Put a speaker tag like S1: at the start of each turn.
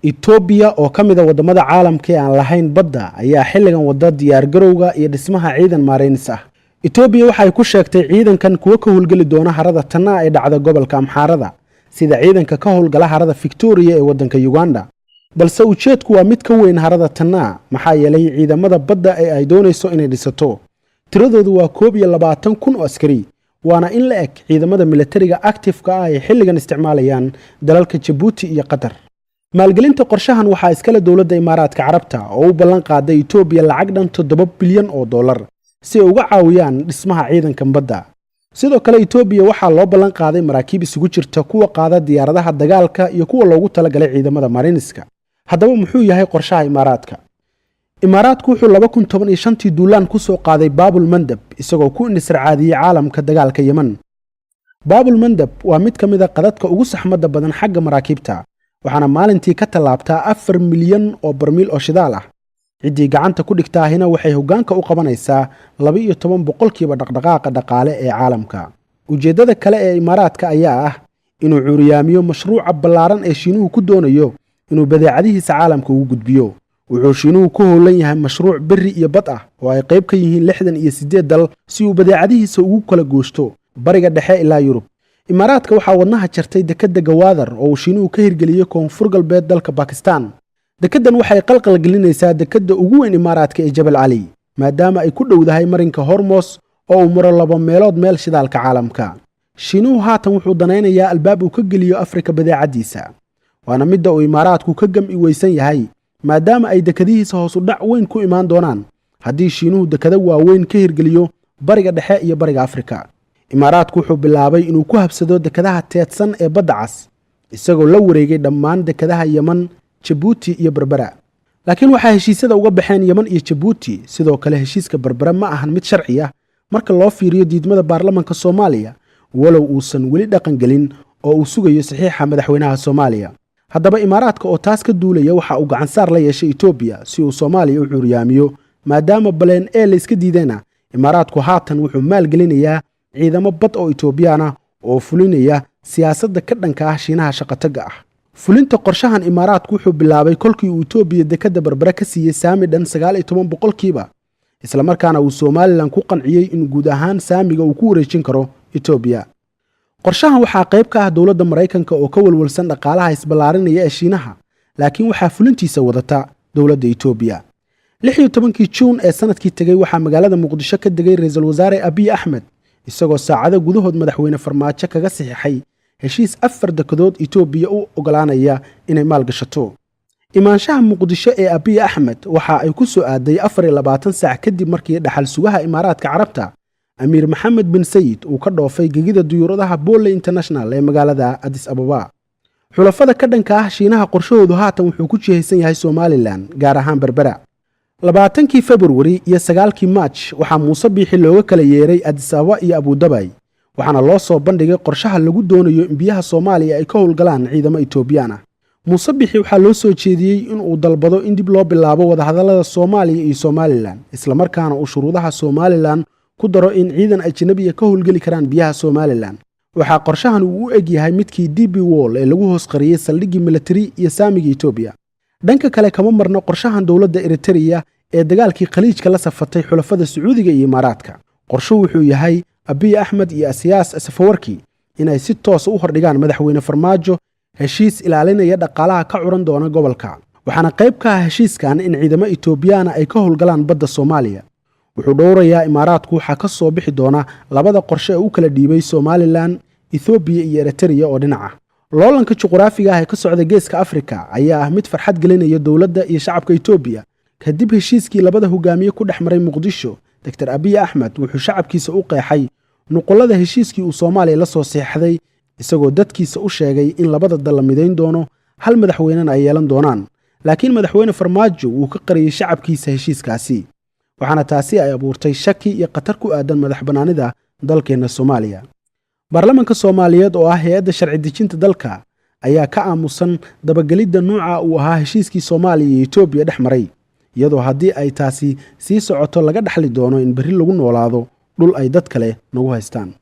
S1: Ethiopia oo ka mid ah wadamada caalamka ee aan lahayn badda ayaa xilligan wada diyaar garowga iyo dhismaha ciidan maareynis ah. Ethiopia waxay ku sheegtay ciidankan kuwa ka howlgali doona harada Tana ee dhacda gobolka Amxaarada sida ciidanka ka howlgala harada Victoria ee wadanka Uganda. balse ujeedku waa mid ka weyn harada Tana maxaa yeelay ciidamada badda ee ay doonayso inay dhisato. Tiradoodu waa 21,000 oo askari, waana in la eg ciidamada militariga active-ka ah ee xilligan isticmaalayaan dalalka Djibouti iyo Qatar. maalgelinta qorshahan waxaa iskala dowladda Imaaraadka Carabta oo u ballan qaaday Ethiopia lacag dhan 7 bilyan oo dollar si ay uga caawiyaan dhismaha ciidankan badda. sidoo kale Ethiopia waxaa loo ballan qaaday maraakiib isugu jirta kuwa qaada diyaaradaha dagaalka iyo kuwa loogu talagalay ciidamada mariniska. haddaba muxuu yahay qorshaha Imaaraadka? Imaaraadku wuxuu 2015 duulaan ku soo qaaday Babul Mandab isagoo ku nisracaadiyay caalamka dagaalka Yemen. Babul Mandab waa mid ka mid ah qadadka ugu saxmadda badan xagga maraakiibta, waxaana maalintii ka tallaabtaa 4 milyan oo barmiil oo shidaal ah. ciddii gacanta ku dhigtaahina waxay hoggaanka u qabanaysaa 12% dhaqdhaqaaqa dhaqaale ee caalamka. ujeeddada kale ee Imaaraadka ayaa ah inuu cuuriyaamiyo mashruuca ballaaran ee Shiinuhu ku doonayo inuu badeecadihiisa caalamka ugu gudbiyo. wuxuu Shiinuhu ku howlan yahay mashruuc berri iyo bad ah oo ay qayb ka yihiin 68 dal si uu badeecadihiisa ugu kala goosto bariga dhexe ilaa Yurub. Imaaraadka waxaa wadnaha jartay dekedda Gawadar oo Shiinuhu ka hirgeliyay koonfur galbeed dalka Pakistan. dekeddan waxay qalqal gelinaysaa dekedda ugu weyn Imaaraadka ee Jabal Ali, maadaama ay ku dhowdahay marinka Hormuz oo uu maro 2 meelood meel shidaalka caalamka. Shiinuhu haatan wuxuu danaynayaa albaab uu ka geliyo Afrika badeecadiisa, waana midda uu Imaaraadku ka gam'i weysan yahay maadaama ay dekadihiisa hoos u dhac weyn ku imaan doonaan haddii Shiinuhu dekada waaweyn ka hirgeliyo bariga dhexe iyo bariga Afrika. Imaaraadku wuxuu bilaabay inuu ku habsado dekadaha teedsan ee badda cas isagoo la wareegay dhammaan dekadaha Yemen, Djibouti iyo Berbera. laakiin waxaa heshiisyada uga baxeen Yemen iyo Djibouti. sidoo kale heshiiska Berbera ma ahan mid sharci ah marka loo fiiriyo diidmada baarlamaanka Soomaaliya, walow uusan weli dhaqan gelin oo uu sugayo saxiixa madaxweynaha Soomaaliya. haddaba Imaaraadka oo taas ka duulaya waxa uu gacan saar la yeeshay Ethiopia si uu Soomaaliya u cuuriyaamiyo, maadaama baleen la iska diidayna. Imaaraadku haatan wuxuu maalgelinayaa ciidamo bad oo Ethiopian ah oo fulinaya siyaasadda ka dhanka ah Shiinaha shaqataga ah. fulinta qorshahan Imaaraadku wuxuu bilaabay kolkii uu Ethiopia dekada Berbera ka siiyay saami dhan 19%, isla markaana uu Somaliland ku qanciyay in guud ahaan saamiga uu ku wareejin karo Ethiopia. qorshahan waxaa qayb ka ah dowladda Mareykanka oo ka walwalsan dhaqaalaha isballaarinaya ee Shiinaha, laakiin waxaa fulintiisa wadata dowladda Ethiopia. 16 Juun ee sanadkii tagay waxaa magaalada Muqdisho ka degay Ra'iisul Wasaare Abiy Ahmed isagoo saacado gudahood madaxweyne Farmaajo kaga saxiixay heshiis 4 dekedood Ethiopia u ogolaanaya inay maalgashato. imaanshaha Muqdisho ee Abiy Ahmed waxa ay ku soo aaday 24 saac kadib markii dhaxal sugaha Imaaraadka Carabta Amir Mohammed bin Sayid uu ka dhoofay gegida duyuuradaha Boole International ee magaalada Addis Ababa. xulafada ka dhanka ah Shiinaha qorshahoodu haatan wuxuu ku jihaysan yahay Somaliland, gaar ahaan Berbera. 20 February iyo 9 March waxaa Muuse Biixi looga kala yeeray Addis Ababa iyo Abu Dhabi, waxaana loo soo bandhigay qorshaha lagu doonayo in biyaha Soomaaliya ay ka howlgalaan ciidamo Ethiopian ah. Muuse Biixi waxaa loo soo jeediyey in uu dalbado in dib loo bilaabo wadahadallada Soomaaliya iyo Somaliland, isla markaana uu shuruudaha Somaliland ku daro in ciidan ajnabi ah ka howlgali karaan biyaha Somaliland. waxaa qorshahan uu u eg yahay midkii DP World ee lagu hoos qariyay saldhiggii military iyo saamiga Ethiopia. dhanka kale kama marno qorshahan dowladda Eritrea ee dagaalkii Khaliijka la safatay xulafada Sacuudiga iyo Imaaraadka. qorshuhu wuxuu yahay Abiy Ahmed iyo Asiyaas Safawarki inay si toos u hordhigaan madaxweyne Farmaajo heshiis ilaalinaya dhaqaalaha ka curan doona gobolka. waxaana qayb ka ah heshiiskan in ciidamo Ethiopian ay ka howlgalaan badda Soomaaliya. wuxuu dhowrayaa Imaaraadku waxa ka soo bixi doona labada qorshe ee u kala dhiibay Somaliland, Ethiopia iyo Eritrea oo dhinaca. loolanka juqraafiga ah ee ka socda geeska Afrika ayaa ah mid farxad gelinaya dowladda iyo shacabka Ethiopia. kadib heshiiskii labada hogaamiye ku dhexmaray Muqdisho, Dr. Abiy Ahmed wuxuu shacabkiisa u qeexay nuqulada heshiiskii uu Soomaaliya la soo seexday, isagoo dadkiisa u sheegay in labada dal la midayn doono, hal madaxweynena ay yeelan doonaan. laakiin madaxweyne Farmaajo wuu ka qariyay shacabkiisa heshiiskaasi, waxaana taasi ay abuurtay shaki iyo khatar ku aadan madaxbanaanida dalkeena Soomaaliya. baarlamaanka Soomaaliyeed oo ah hay'adda sharci dejinta dalka ayaa ka aamusan dabagalidda nuuca uu ahaa heshiiskii Soomaaliya iyo Ethiopia dhexmaray, iyadoo haddii ay taasi sii socoto laga dhaxli doono in berri lagu noolaado dhul ay dad kale nagu haystaan.